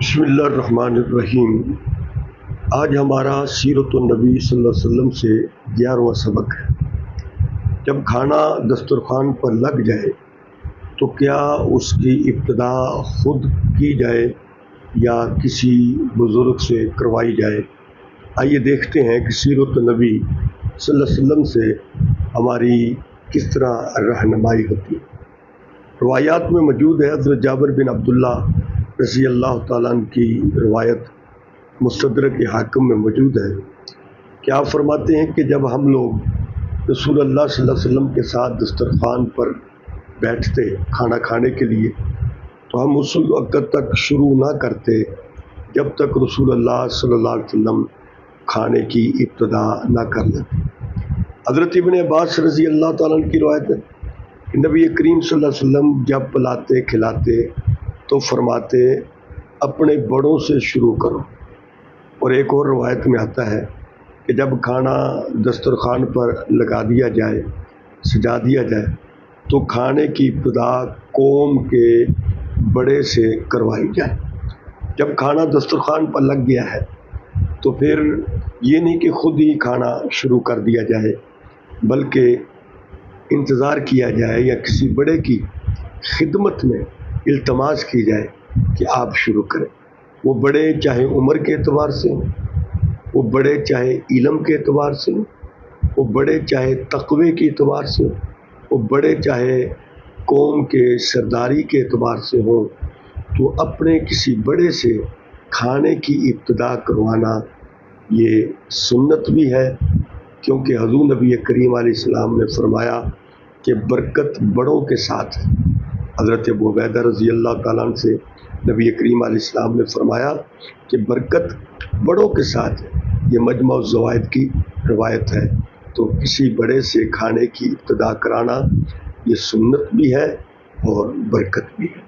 بسم اللہ الرحمن الرحیم۔ آج ہمارا سیرت النبی صلی اللہ علیہ وسلم سے 11واں سبق ہے۔ جب کھانا دسترخوان پر لگ جائے تو کیا اس کی ابتدا خود کی جائے یا کسی بزرگ سے کروائی جائے؟ آئیے دیکھتے ہیں کہ سیرت النبی صلی اللہ علیہ وسلم سے ہماری کس طرح رہنمائی ہوتی ہے۔ روایات میں موجود ہے، حضرت جابر بن عبداللہ رضی اللہ تعالیٰ عنہ کی روایت مستدرک حاکم میں موجود ہے کہ آپ فرماتے ہیں کہ جب ہم لوگ رسول اللہ صلی اللہ علیہ وسلم کے ساتھ دسترخوان پر بیٹھتے کھانا کھانے کے لیے تو ہم اس وقت تک شروع نہ کرتے جب تک رسول اللہ صلی اللہ علیہ وسلم کھانے کی ابتدا نہ کر لیتے۔ حضرت ابن عباس رضی اللہ تعالیٰ عنہ کی روایت ہے کہ نبی کریم صلی اللہ علیہ وسلم جب پلاتے کھلاتے تو فرماتے اپنے بڑوں سے شروع کرو، اور ایک اور روایت میں آتا ہے کہ جب کھانا دسترخوان پر لگا دیا جائے، سجا دیا جائے تو کھانے کی ابتدا قوم کے بڑے سے کروائی جائے۔ جب کھانا دسترخوان پر لگ گیا ہے تو پھر یہ نہیں کہ خود ہی کھانا شروع کر دیا جائے، بلکہ انتظار کیا جائے یا کسی بڑے کی خدمت میں التماس کی جائے کہ آپ شروع کریں۔ وہ بڑے چاہے عمر کے اعتبار سے ہوں، وہ بڑے چاہے علم کے اعتبار سے ہوں، وہ بڑے چاہے تقوی کے اعتبار سے ہوں، وہ بڑے چاہے قوم کے سرداری کے اعتبار سے ہوں، تو اپنے کسی بڑے سے کھانے کی ابتدا کروانا یہ سنت بھی ہے، کیونکہ حضور نبی کریم علیہ السلام نے فرمایا کہ برکت بڑوں کے ساتھ ہے۔ حضرت ابو عبیدہ رضی اللہ تعالیٰ عنہ سے نبی کریم علیہ السلام نے فرمایا کہ برکت بڑوں کے ساتھ ہے۔ یہ مجمع الزوائد کی روایت ہے۔ تو کسی بڑے سے کھانے کی ابتدا کرانا یہ سنت بھی ہے اور برکت بھی ہے۔